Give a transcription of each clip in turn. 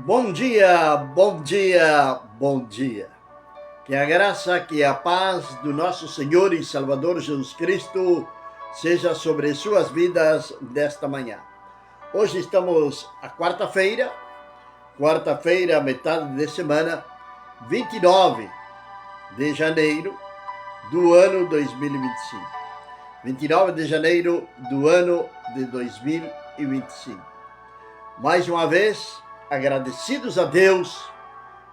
Bom dia, bom dia, bom dia. Que a graça, que a paz do nosso Senhor e Salvador Jesus Cristo seja sobre suas vidas desta manhã. Hoje estamos a quarta-feira, metade de semana, 29 de janeiro do ano 2025. 29 de janeiro do ano de 2025. Mais uma vez, agradecidos a Deus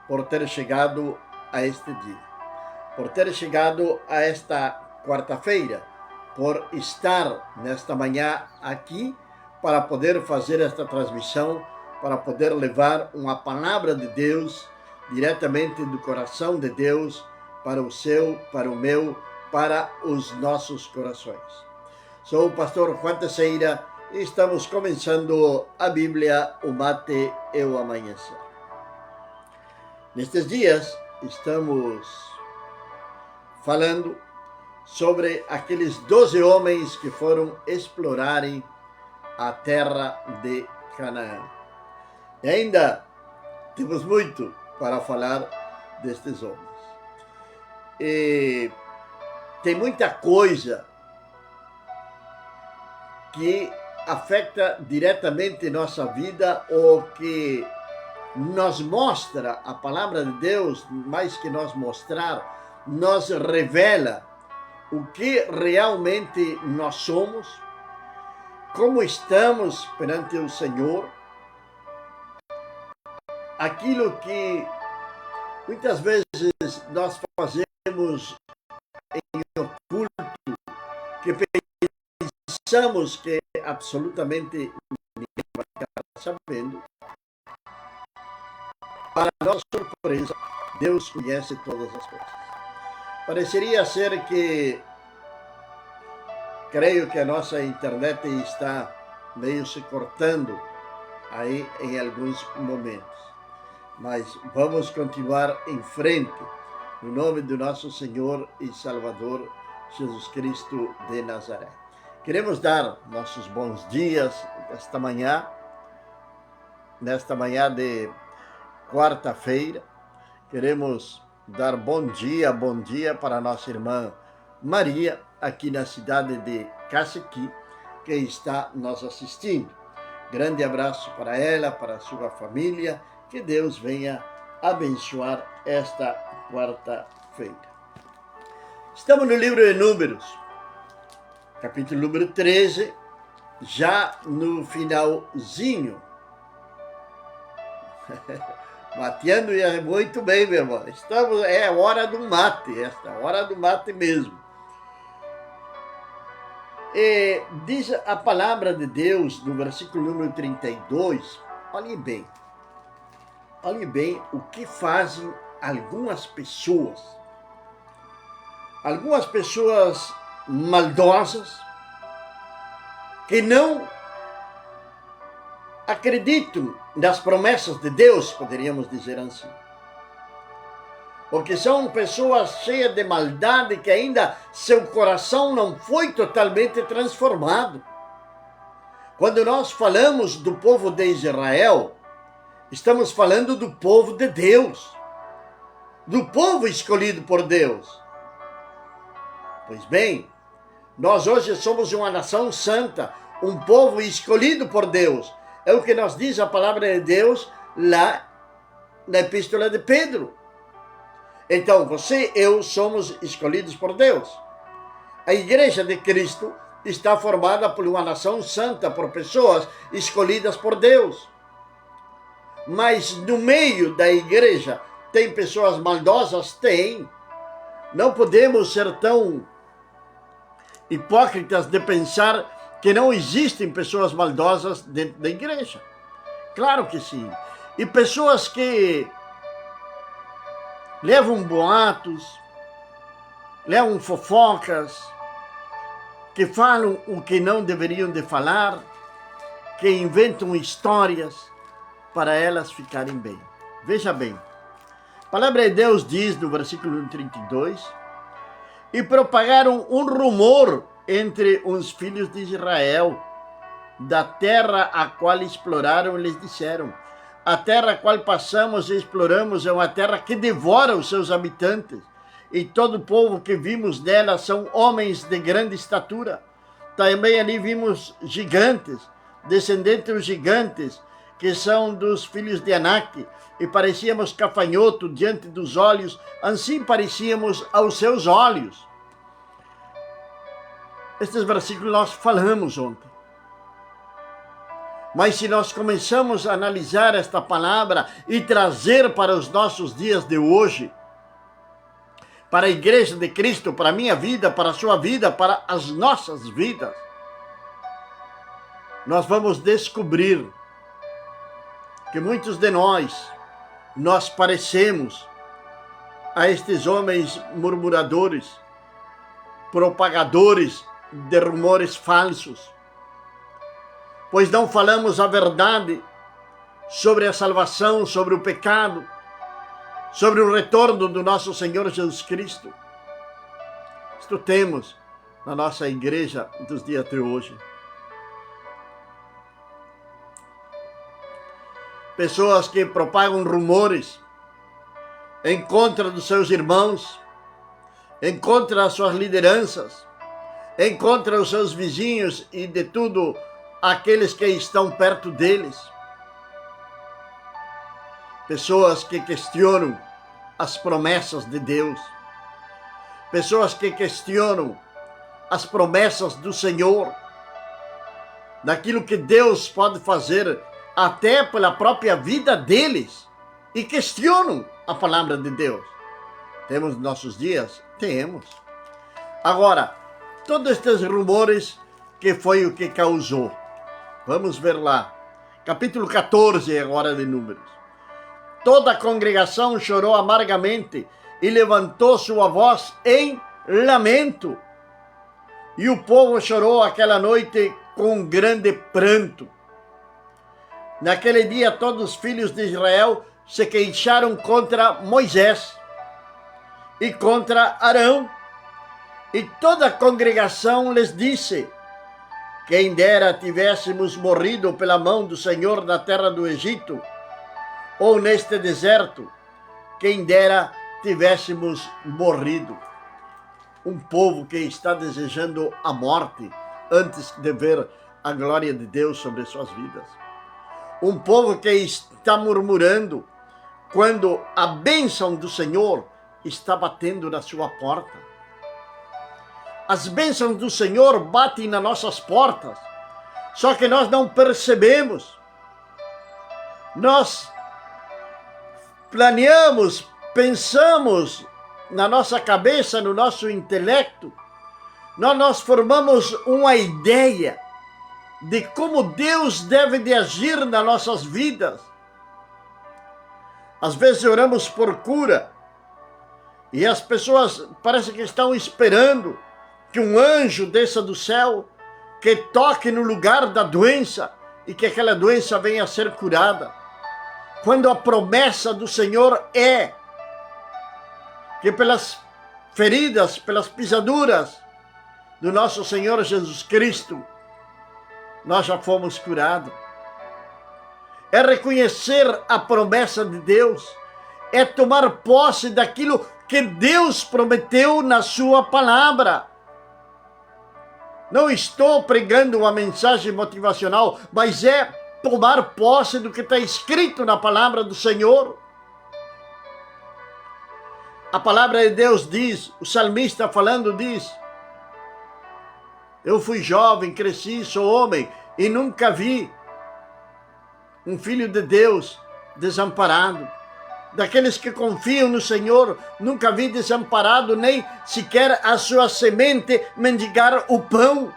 por ter chegado a este dia, por ter chegado a esta quarta-feira, por estar nesta manhã aqui para poder fazer esta transmissão, para poder levar uma palavra de Deus diretamente do coração de Deus para o seu, para o meu, para os nossos corações. Sou o pastor Juan Teixeira e estamos começando a Bíblia, o mate e o amanhecer. Nestes dias estamos falando sobre aqueles 12 homens que foram explorarem a terra de Canaã. E ainda temos muito para falar destes homens. E tem muita coisa que afeta diretamente nossa vida ou que nos mostra a palavra de Deus, mais que nos mostrar, nos revela o que realmente nós somos, como estamos perante o Senhor, aquilo que muitas vezes nós fazemos em oculto, que pensamos que absolutamente ninguém vai ficar sabendo. Para nossa surpresa, Deus conhece todas as coisas. Pareceria ser que, creio que a nossa internet está meio se cortando aí em alguns momentos. Mas vamos continuar em frente, no nome do nosso Senhor e Salvador Jesus Cristo de Nazaré. Queremos dar nossos bons dias nesta manhã de quarta-feira. Queremos dar bom dia para nossa irmã Maria, aqui na cidade de Cacequi, que está nos assistindo. Grande abraço para ela, para a sua família, que Deus venha abençoar esta quarta-feira. Estamos no livro de Números, capítulo número 13, já no finalzinho. Mateando muito bem, meu irmão. É hora do mate, hora do mate mesmo. E diz a palavra de Deus no versículo número 32, olhem bem o que fazem algumas pessoas maldosas, que não acreditam nas promessas de Deus, poderíamos dizer assim. Porque são pessoas cheias de maldade, que ainda seu coração não foi totalmente transformado. Quando nós falamos do povo de Israel, estamos falando do povo de Deus, do povo escolhido por Deus. Pois bem, nós hoje somos uma nação santa, um povo escolhido por Deus. É o que nos diz a palavra de Deus lá na Epístola de Pedro. Então, você e eu somos escolhidos por Deus. A Igreja de Cristo está formada por uma nação santa, por pessoas escolhidas por Deus. Mas no meio da igreja tem pessoas maldosas? Tem. Não podemos ser tão hipócritas de pensar que não existem pessoas maldosas dentro da igreja. Claro que sim. E pessoas que levam boatos, levam fofocas, que falam o que não deveriam de falar, que inventam histórias para elas ficarem bem. Veja bem, a palavra de Deus diz no versículo 32, e propagaram um rumor entre os filhos de Israel, da terra a qual exploraram, lhes disseram, A terra a qual passamos e exploramos é uma terra que devora os seus habitantes, e todo o povo que vimos nela são homens de grande estatura. Também ali vimos gigantes, descendentes dos gigantes, que são dos filhos de Anak, e parecíamos gafanhoto diante dos olhos, assim parecíamos aos seus olhos. Estes versículos nós falamos ontem. Mas se nós começamos a analisar esta palavra e trazer para os nossos dias de hoje, para a igreja de Cristo, para a minha vida, para a sua vida, para as nossas vidas, nós vamos descobrir que muitos de nós parecemos a estes homens murmuradores, propagadores de rumores falsos, pois não falamos a verdade sobre a salvação, sobre o pecado, sobre o retorno do nosso Senhor Jesus Cristo. Isto temos na nossa igreja dos dias de hoje. Pessoas que propagam rumores em contra dos seus irmãos, em contra das suas lideranças, em contra dos seus vizinhos e de tudo aqueles que estão perto deles. Pessoas que questionam as promessas de Deus. Pessoas que questionam as promessas do Senhor, daquilo que Deus pode fazer até pela própria vida deles, e questionam a palavra de Deus. Temos nossos dias? Temos. Agora, todos estes rumores, que foi o que causou? Vamos ver lá. Capítulo 14 agora de Números. Toda a congregação chorou amargamente e levantou sua voz em lamento. E o povo chorou aquela noite com grande pranto. Naquele dia todos os filhos de Israel se queixaram contra Moisés e contra Arão. E toda a congregação lhes disse: quem dera tivéssemos morrido pela mão do Senhor na terra do Egito, ou neste deserto, quem dera tivéssemos morrido. Um povo que está desejando a morte antes de ver a glória de Deus sobre suas vidas. Um povo que está murmurando quando a bênção do Senhor está batendo na sua porta. As bênçãos do Senhor batem nas nossas portas, só que nós não percebemos. Nós planeamos, pensamos na nossa cabeça, no nosso intelecto, nós formamos uma ideia de como Deus deve de agir nas nossas vidas. Às vezes oramos por cura e as pessoas parecem que estão esperando que um anjo desça do céu, que toque no lugar da doença e que aquela doença venha a ser curada. Quando a promessa do Senhor é que pelas feridas, pelas pisaduras do nosso Senhor Jesus Cristo, nós já fomos curados. É reconhecer a promessa de Deus, é tomar posse daquilo que Deus prometeu na sua palavra. Não estou pregando uma mensagem motivacional, mas é tomar posse do que está escrito na palavra do Senhor. A palavra de Deus diz, o salmista falando diz: eu fui jovem, cresci, sou homem e nunca vi um filho de Deus desamparado. Daqueles que confiam no Senhor, nunca vi desamparado, nem sequer a sua semente mendigar o pão.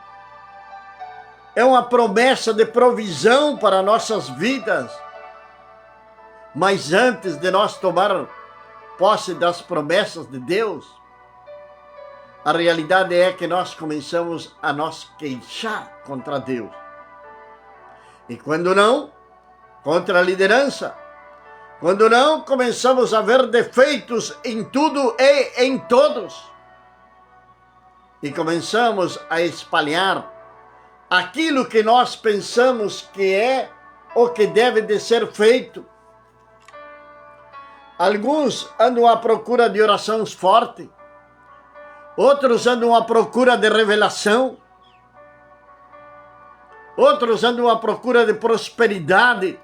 É uma promessa de provisão para nossas vidas. Mas antes de nós tomar posse das promessas de Deus, a realidade é que nós começamos a nos queixar contra Deus. E quando não, contra a liderança. Quando não, começamos a ver defeitos em tudo e em todos. E começamos a espalhar aquilo que nós pensamos que é ou que deve de ser feito. Alguns andam à procura de orações fortes, outros andam à procura de revelação, outros andam à procura de prosperidade,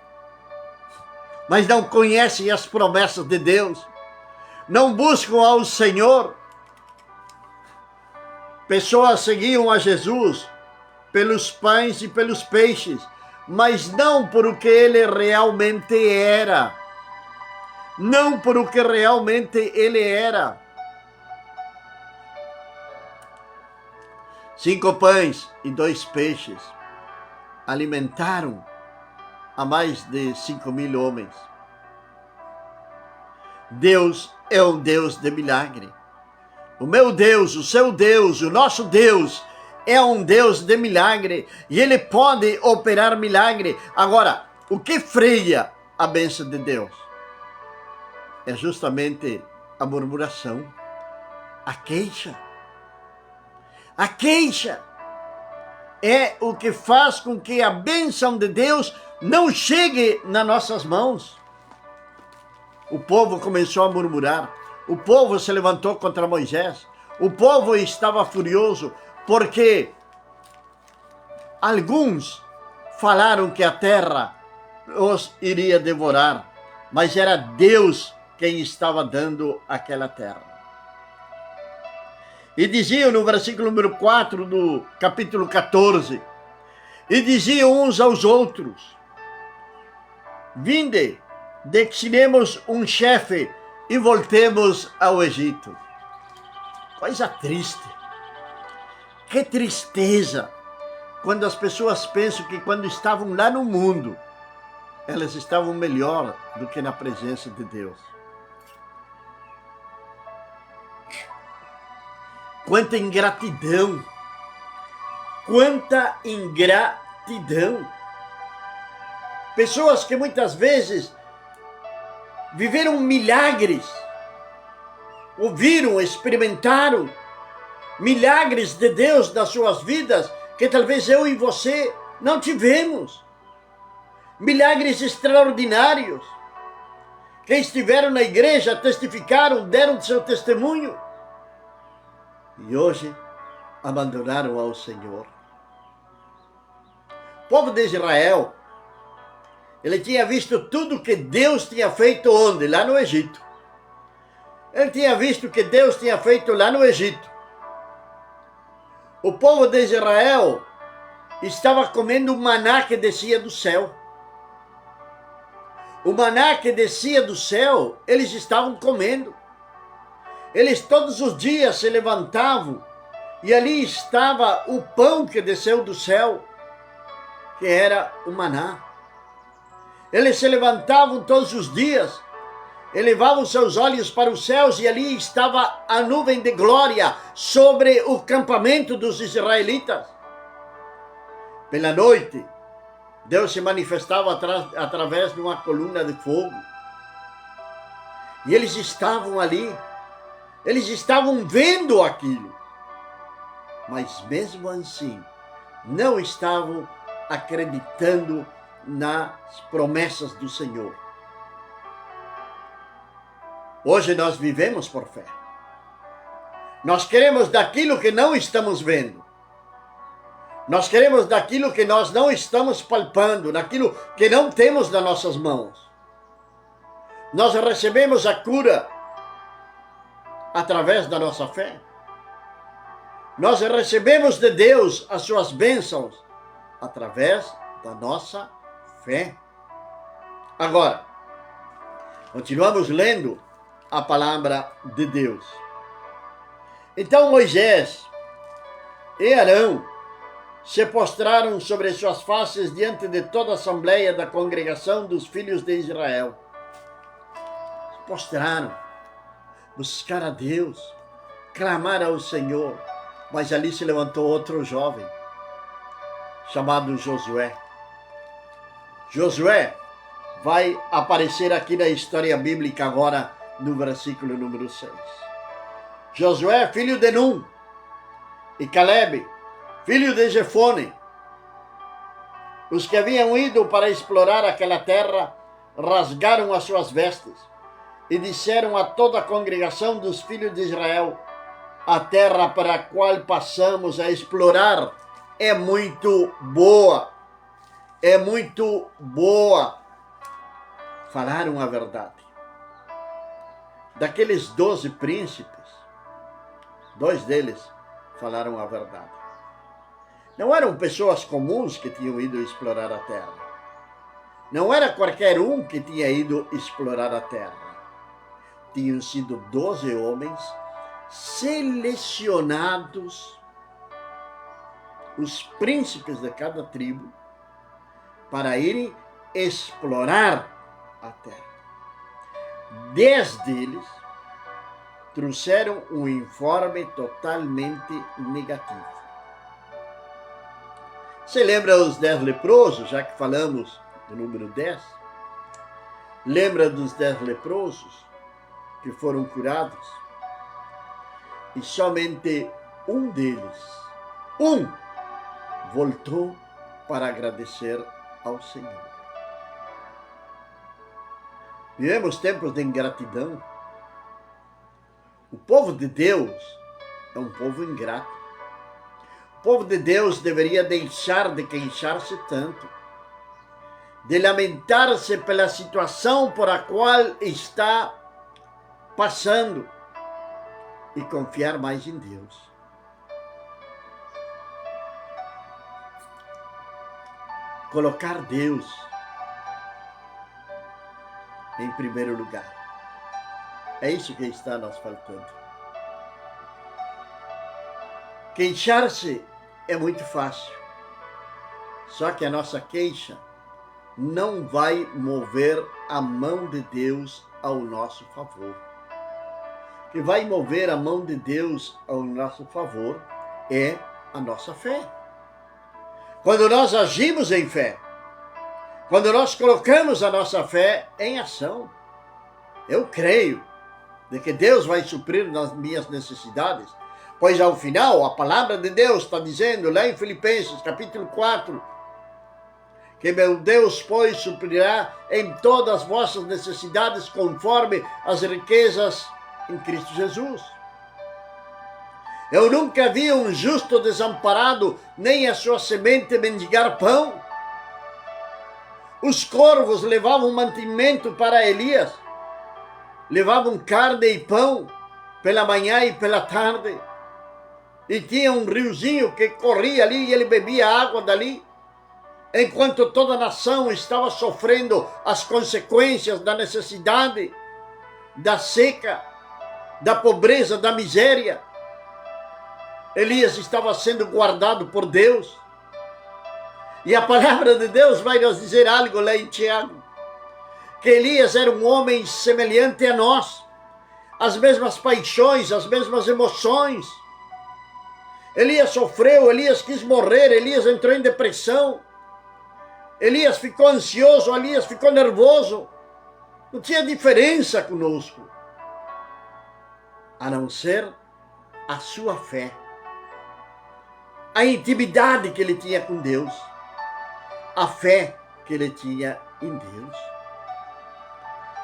mas não conhecem as promessas de Deus, não buscam ao Senhor. Pessoas seguiam a Jesus pelos pães e pelos peixes, mas não por o que ele realmente era. Não por o que realmente ele era. 5 pães e 2 peixes alimentaram a mais de 5.000 homens. Deus é um Deus de milagre. O meu Deus, o seu Deus, o nosso Deus é um Deus de milagre e ele pode operar milagre. Agora, o que freia a bênção de Deus? É justamente a murmuração, a queixa. A queixa é o que faz com que a bênção de Deus não chegue nas nossas mãos. O povo começou a murmurar. O povo se levantou contra Moisés. O povo estava furioso porque alguns falaram que a terra os iria devorar, mas era Deus quem estava dando aquela terra. E diziam no versículo número 4 do capítulo 14, e diziam uns aos outros: vinde, designemos um chefe e voltemos ao Egito. Coisa triste. Que tristeza quando as pessoas pensam que quando estavam lá no mundo, elas estavam melhor do que na presença de Deus. Quanta ingratidão! Quanta ingratidão! Pessoas que muitas vezes viveram milagres, ouviram, experimentaram milagres de Deus nas suas vidas que talvez eu e você não tivemos. Milagres extraordinários que estiveram na igreja, testificaram, deram seu testemunho e hoje abandonaram ao Senhor. O povo de Israel, ele tinha visto tudo que Deus tinha feito onde? Lá no Egito. Ele tinha visto que Deus tinha feito lá no Egito. O povo de Israel estava comendo o maná que descia do céu. O maná que descia do céu, eles estavam comendo. Eles todos os dias se levantavam e ali estava o pão que desceu do céu, que era o maná. Eles se levantavam todos os dias, elevavam seus olhos para os céus e ali estava a nuvem de glória sobre o campamento dos israelitas. Pela noite, Deus se manifestava através de uma coluna de fogo. E eles estavam ali, eles estavam vendo aquilo. Mas mesmo assim, não estavam acreditando nas promessas do Senhor. Hoje nós vivemos por fé. Nós queremos daquilo que não estamos vendo. Nós queremos daquilo que nós não estamos palpando, daquilo que não temos nas nossas mãos. Nós recebemos a cura através da nossa fé. Nós recebemos de Deus as suas bênçãos através da nossa fé. Agora, continuamos lendo a palavra de Deus. Então Moisés e Arão se prostraram sobre suas faces diante de toda a assembleia da congregação dos filhos de Israel. Se prostraram, buscaram a Deus, clamaram ao Senhor. Mas ali se levantou outro jovem, chamado Josué. Josué vai aparecer aqui na história bíblica agora no versículo número 6. Josué, filho de Num, e Caleb, filho de Jefone, os que haviam ido para explorar aquela terra, rasgaram as suas vestes e disseram a toda a congregação dos filhos de Israel: a terra para a qual passamos a explorar é muito boa. É muito boa. Falaram a verdade. Daqueles 12 príncipes, 2 deles falaram a verdade. Não eram pessoas comuns que tinham ido explorar a terra. Não era qualquer um que tinha ido explorar a terra. Tinham sido 12 homens selecionados, os príncipes de cada tribo, para irem explorar a terra. 10 deles trouxeram um informe totalmente negativo. Você lembra os 10 leprosos, já que falamos do número 10? Lembra dos 10 leprosos que foram curados? E somente um deles, voltou para agradecer ao Senhor. Vivemos tempos de ingratidão. O povo de Deus é um povo ingrato. O povo de Deus deveria deixar de queixar-se tanto, de lamentar-se pela situação por a qual está passando e confiar mais em Deus. Colocar Deus em primeiro lugar. É isso que está nos faltando. Queixar-se é muito fácil. Só que a nossa queixa não vai mover a mão de Deus ao nosso favor. O que vai mover a mão de Deus ao nosso favor é a nossa fé. Quando nós agimos em fé, quando nós colocamos a nossa fé em ação, eu creio de que Deus vai suprir nas minhas necessidades, pois ao final a palavra de Deus está dizendo lá em Filipenses capítulo 4, que meu Deus, pois, suprirá em todas as vossas necessidades conforme as riquezas em Cristo Jesus. Eu nunca vi um justo desamparado, nem a sua semente mendigar pão. Os corvos levavam mantimento para Elias, levavam carne e pão pela manhã e pela tarde, e tinha um riozinho que corria ali e ele bebia água dali, enquanto toda a nação estava sofrendo as consequências da necessidade, da seca, da pobreza, da miséria. Elias estava sendo guardado por Deus. E a palavra de Deus vai nos dizer algo lá em Tiago, que Elias era um homem semelhante a nós, as mesmas paixões, as mesmas emoções. Elias sofreu, Elias quis morrer, Elias entrou em depressão, Elias ficou ansioso, Elias ficou nervoso. Não tinha diferença conosco, a não ser a sua fé, a intimidade que ele tinha com Deus, a fé que ele tinha em Deus.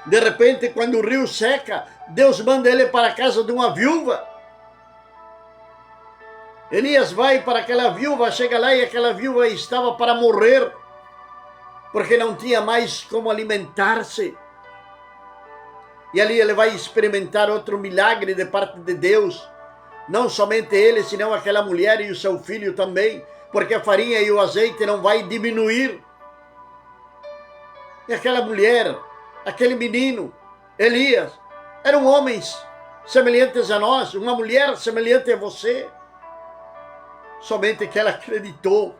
De repente, quando o rio seca, Deus manda ele para a casa de uma viúva. Elias vai para aquela viúva, chega lá e aquela viúva estava para morrer, porque não tinha mais como alimentar-se. E ali ele vai experimentar outro milagre de parte de Deus. Não somente ele, senão aquela mulher e o seu filho também, porque a farinha e o azeite não vai diminuir. E aquela mulher, aquele menino, Elias, eram homens semelhantes a nós, uma mulher semelhante a você. Somente que ela acreditou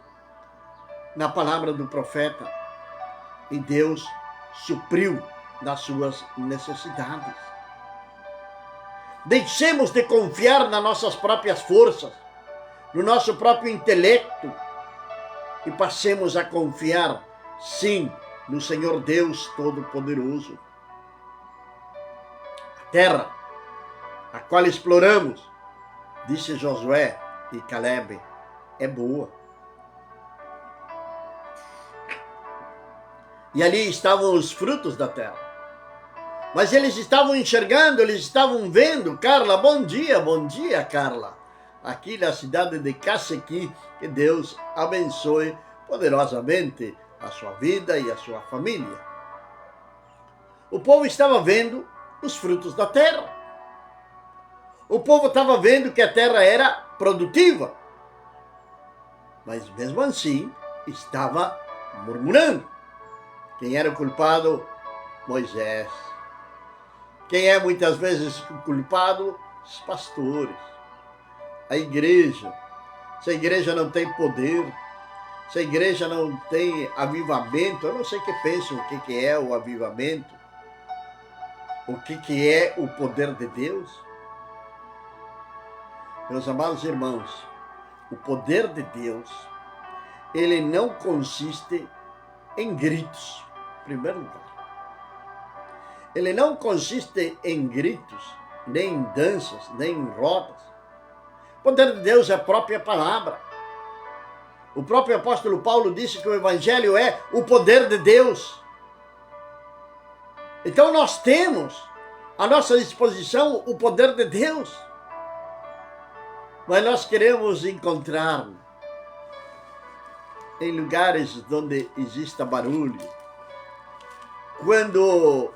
na palavra do profeta e Deus supriu das suas necessidades. Deixemos de confiar nas nossas próprias forças, no nosso próprio intelecto, e passemos a confiar, sim, no Senhor Deus Todo-Poderoso. A terra, a qual exploramos, disse Josué e Caleb, é boa. E ali estavam os frutos da terra. Mas eles estavam enxergando, eles estavam vendo. Carla, bom dia, Carla. Aqui na cidade de Cacequi, que Deus abençoe poderosamente a sua vida e a sua família. O povo estava vendo os frutos da terra. O povo estava vendo que a terra era produtiva. Mas mesmo assim, estava murmurando. Quem era o culpado? Moisés. Quem é muitas vezes o culpado? Os pastores. A igreja. Se a igreja não tem poder, se a igreja não tem avivamento, eu não sei o que pensam, o que é o avivamento, o que é o poder de Deus. Meus amados irmãos, o poder de Deus, ele não consiste em gritos, em primeiro lugar. Ele não consiste em gritos, nem em danças, nem em rodas. O poder de Deus é a própria palavra. O próprio apóstolo Paulo disse que o evangelho é o poder de Deus. Então nós temos à nossa disposição o poder de Deus. Mas nós queremos encontrar em lugares onde exista barulho. Quando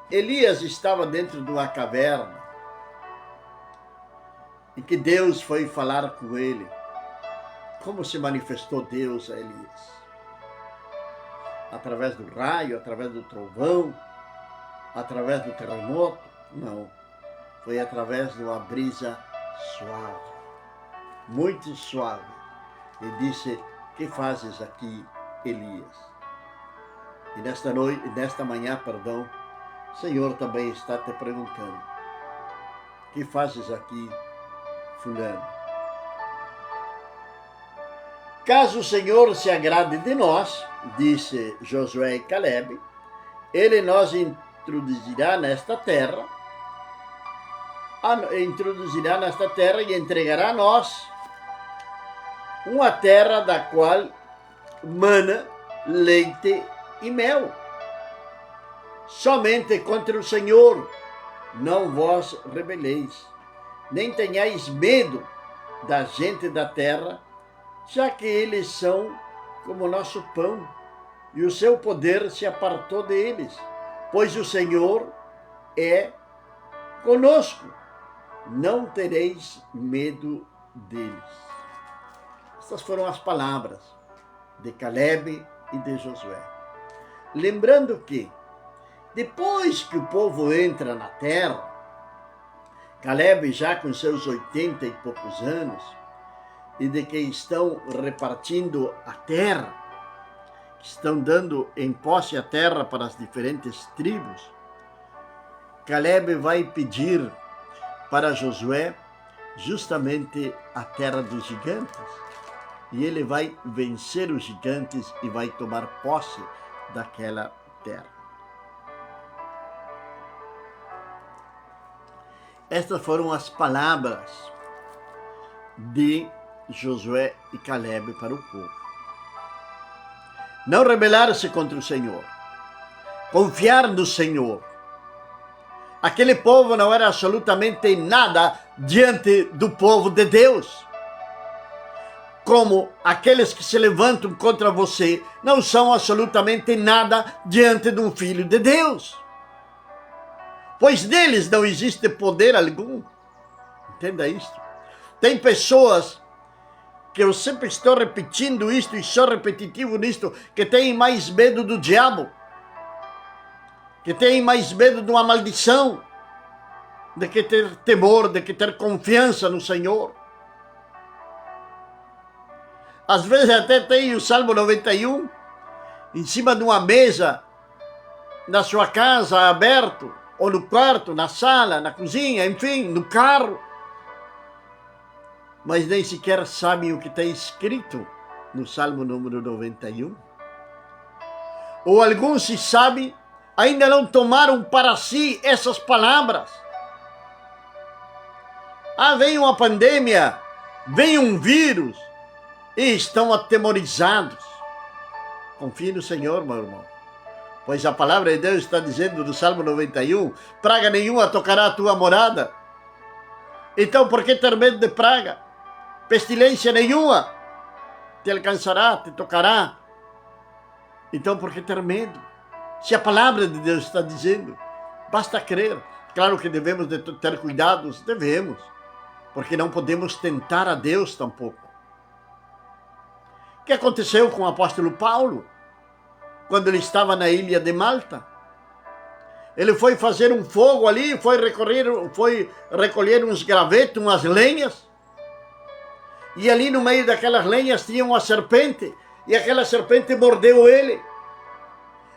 Elias estava dentro de uma caverna e que Deus foi falar com ele, como se manifestou Deus a Elias? Através do raio, através do trovão, através do terremoto? Não. Foi através de uma brisa suave, muito suave. E disse: que fazes aqui, Elias? E nesta manhã, o Senhor também está te perguntando: que fazes aqui, fulano? Caso o Senhor se agrade de nós, disse Josué e Caleb, ele nos introduzirá nesta terra e entregará a nós uma terra da qual mana leite e mel. Somente contra o Senhor não vos rebeleis, nem tenhais medo da gente da terra, já que eles são como nosso pão, e o seu poder se apartou deles, pois o Senhor é conosco. Não tereis medo deles. Estas foram as palavras de Caleb e de Josué. Lembrando que, depois que o povo entra na terra, Caleb já com seus 80 e poucos anos, e de que estão repartindo a terra, estão dando em posse a terra para as diferentes tribos, Caleb vai pedir para Josué justamente a terra dos gigantes. E ele vai vencer os gigantes e vai tomar posse daquela terra. Estas foram as palavras de Josué e Caleb para o povo. Não rebelar-se contra o Senhor. Confiar no Senhor. Aquele povo não era absolutamente nada diante do povo de Deus. Como aqueles que se levantam contra você não são absolutamente nada diante de um filho de Deus. Pois neles não existe poder algum. Entenda isto. Tem pessoas, que eu sempre estou repetindo isto e sou repetitivo nisto, que têm mais medo do diabo, que têm mais medo de uma maldição, do que ter temor, de que ter confiança no Senhor. Às vezes até tem o Salmo 91 em cima de uma mesa na sua casa aberto, ou no quarto, na sala, na cozinha, enfim, no carro. Mas nem sequer sabem o que está escrito no Salmo número 91. Ou alguns, se sabem, ainda não tomaram para si essas palavras. Vem uma pandemia, vem um vírus, e estão atemorizados. Confie no Senhor, meu irmão. Pois a palavra de Deus está dizendo no Salmo 91, praga nenhuma tocará a tua morada. Então por que ter medo de praga? Pestilência nenhuma te alcançará, te tocará. Então por que ter medo? Se a palavra de Deus está dizendo, basta crer. Claro que devemos de ter cuidados, devemos, porque não podemos tentar a Deus tampouco. O que aconteceu com o apóstolo Paulo, quando ele estava na ilha de Malta? Ele foi fazer um fogo ali, foi recolher uns gravetos, umas lenhas, e ali no meio daquelas lenhas tinha uma serpente, e aquela serpente mordeu ele.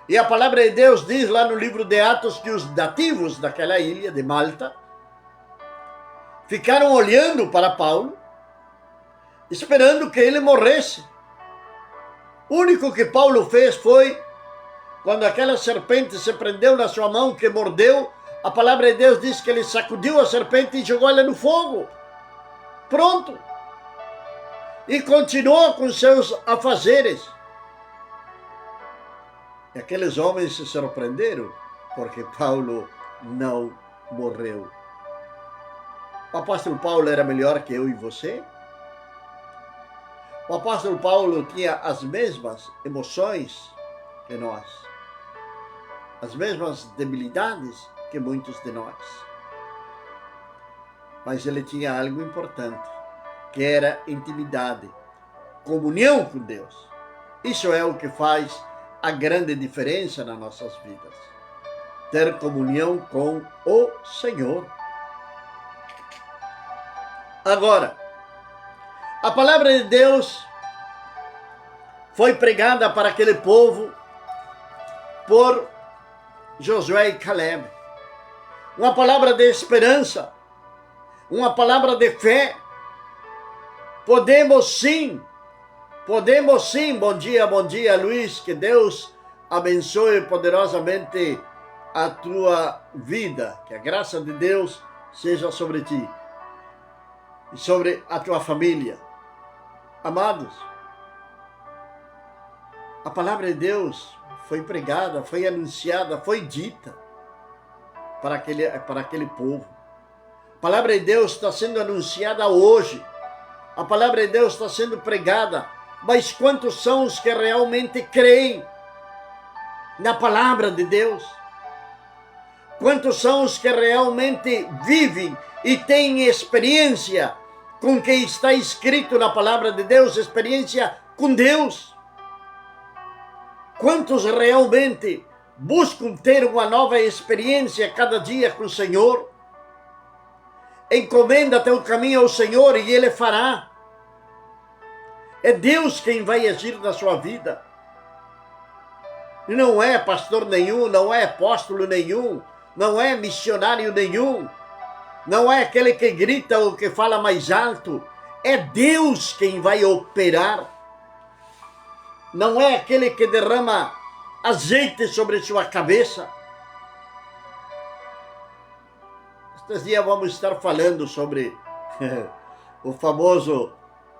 E a palavra de Deus diz lá no livro de Atos que os nativos daquela ilha de Malta ficaram olhando para Paulo, esperando que ele morresse. O único que Paulo fez foi, quando aquela serpente se prendeu na sua mão, que mordeu, a palavra de Deus diz que ele sacudiu a serpente e jogou ela no fogo. Pronto. E continuou com seus afazeres. E aqueles homens se surpreenderam, porque Paulo não morreu. O apóstolo Paulo era melhor que eu e você? O apóstolo Paulo tinha as mesmas emoções que nós, as mesmas debilidades que muitos de nós. Mas ele tinha algo importante, que era intimidade, comunhão com Deus. Isso é o que faz a grande diferença nas nossas vidas. Ter comunhão com o Senhor. Agora, a palavra de Deus foi pregada para aquele povo por Josué e Caleb. Uma palavra de esperança, uma palavra de fé. Podemos sim, bom dia Luiz, que Deus abençoe poderosamente a tua vida, que a graça de Deus seja sobre ti e sobre a tua família. Amados, a palavra de Deus foi pregada, foi anunciada, foi dita para aquele povo. A palavra de Deus está sendo anunciada hoje. A palavra de Deus está sendo pregada, mas quantos são os que realmente creem na palavra de Deus? Quantos são os que realmente vivem e têm experiência com o que está escrito na palavra de Deus, experiência com Deus? Quantos realmente buscam ter uma nova experiência cada dia com o Senhor? Encomenda teu caminho ao Senhor e Ele fará. É Deus quem vai agir na sua vida. Não é pastor nenhum, não é apóstolo nenhum, não é missionário nenhum, não é aquele que grita ou que fala mais alto. É Deus quem vai operar. Não é aquele que derrama azeite sobre sua cabeça. Estes dias vamos estar falando sobre o famoso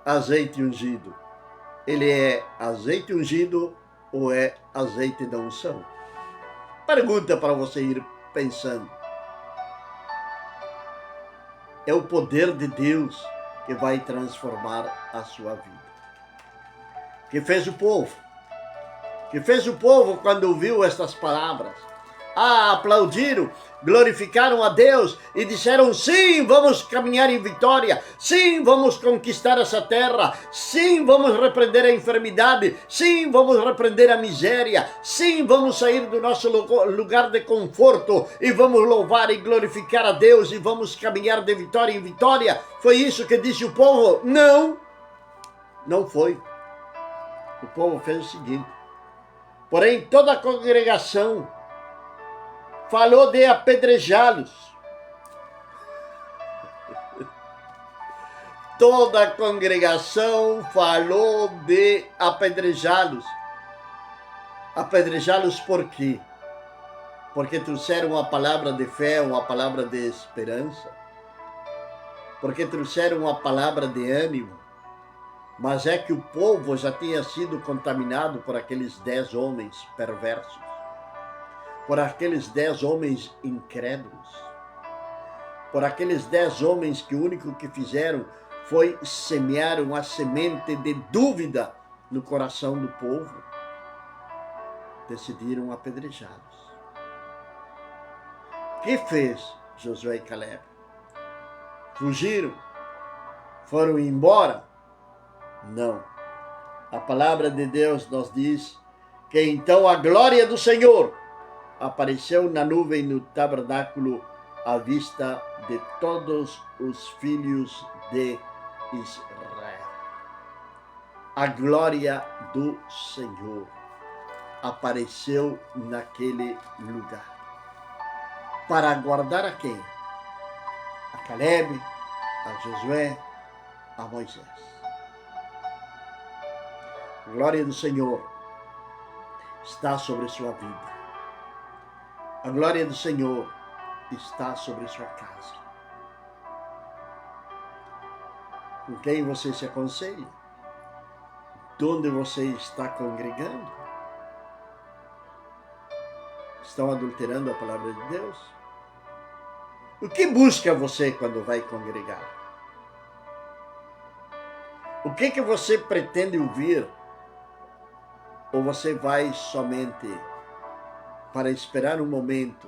azeite ungido. Ele é azeite ungido ou é azeite da unção? Pergunta para você ir pensando. É o poder de Deus que vai transformar a sua vida. Que fez o povo? Que fez o povo quando ouviu estas palavras? Aplaudiram, glorificaram a Deus e disseram: sim, vamos caminhar em vitória, sim, vamos conquistar essa terra, sim, vamos repreender a enfermidade, sim, vamos repreender a miséria, sim, vamos sair do nosso lugar de conforto e vamos louvar e glorificar a Deus e vamos caminhar de vitória em vitória. Foi isso que disse o povo? Não, não foi. O povo fez o seguinte: porém toda a congregação falou de apedrejá-los. Toda a congregação falou de apedrejá-los. Apedrejá-los por quê? Porque trouxeram uma palavra de fé, uma palavra de esperança. Porque trouxeram uma palavra de ânimo. Mas é que o povo já tinha sido contaminado por aqueles 10 homens perversos. por aqueles 10 homens incrédulos, por aqueles 10 homens que o único que fizeram foi semear uma semente de dúvida no coração do povo. Decidiram apedrejá-los. O que fez Josué e Caleb? Fugiram? Foram embora? Não. A palavra de Deus nos diz que então a glória do Senhor apareceu na nuvem no tabernáculo à vista de todos os filhos de Israel. A glória do Senhor apareceu naquele lugar. Para guardar a quem? A Caleb, a Josué, a Moisés. A glória do Senhor está sobre sua vida. A glória do Senhor está sobre sua casa. Com quem você se aconselha? De onde você está congregando? Estão adulterando a palavra de Deus? O que busca você quando vai congregar? O que você pretende ouvir? Ou você vai somente para esperar um momento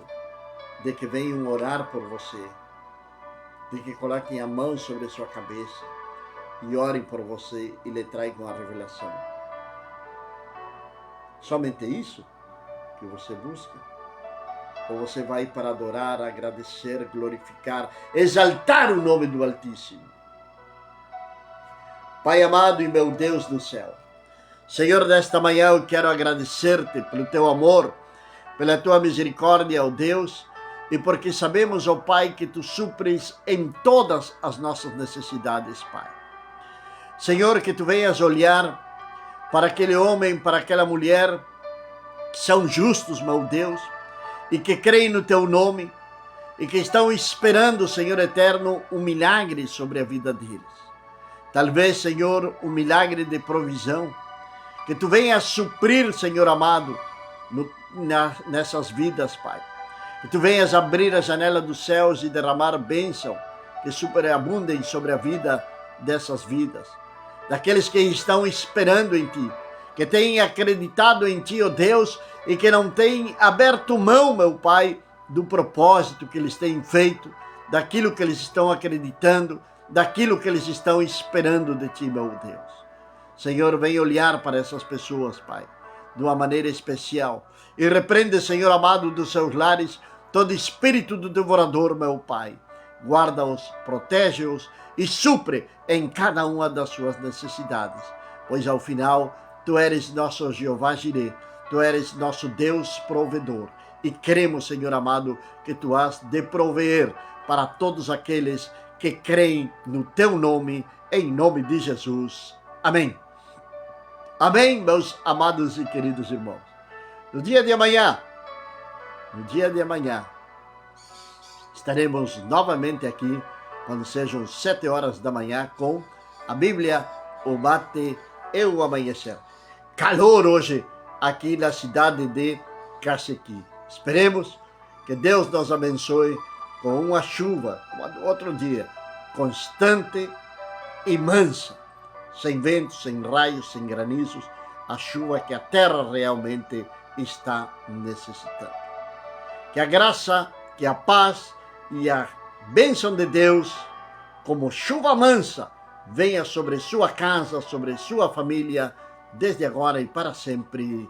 de que venham orar por você, de que coloquem a mão sobre a sua cabeça e orem por você e lhe tragam a revelação? Somente isso que você busca? Ou você vai para adorar, agradecer, glorificar, exaltar o nome do Altíssimo? Pai amado e meu Deus do céu, Senhor, nesta manhã eu quero agradecer-te pelo teu amor, pela tua misericórdia, ó Deus, e porque sabemos, ó Pai, que tu supres em todas as nossas necessidades, Pai. Senhor, que tu venhas olhar para aquele homem, para aquela mulher que são justos, meu Deus, e que creem no teu nome, e que estão esperando, Senhor eterno, um milagre sobre a vida deles. Talvez, Senhor, um milagre de provisão, que tu venhas suprir, Senhor amado, nessas vidas, Pai. Que tu venhas abrir a janela dos céus e derramar bênção que superabundem sobre a vida dessas vidas, daqueles que estão esperando em ti, que têm acreditado em ti, ó Deus, e que não têm aberto mão, meu Pai, do propósito que eles têm feito, daquilo que eles estão acreditando, daquilo que eles estão esperando de ti, meu Deus. Senhor, vem olhar para essas pessoas, Pai, de uma maneira especial. E repreende, Senhor amado, dos seus lares, todo espírito do devorador, meu Pai. Guarda-os, protege-os e supre em cada uma das suas necessidades. Pois ao final, tu eres nosso Jeová Jireh, tu eres nosso Deus provedor. E cremos, Senhor amado, que tu has de prover para todos aqueles que creem no teu nome, em nome de Jesus. Amém. Amém, meus amados e queridos irmãos. No dia de amanhã, estaremos novamente aqui, quando sejam 7 horas da manhã, com a Bíblia, o mate e o amanhecer. Calor hoje aqui na cidade de Cacequi. Esperemos que Deus nos abençoe com uma chuva, como outro dia, constante e mansa, sem ventos, sem raios, sem granizos, a chuva que a terra realmente está necessitando. Que a graça, que a paz e a bênção de Deus, como chuva mansa, venha sobre sua casa, sobre sua família, desde agora e para sempre.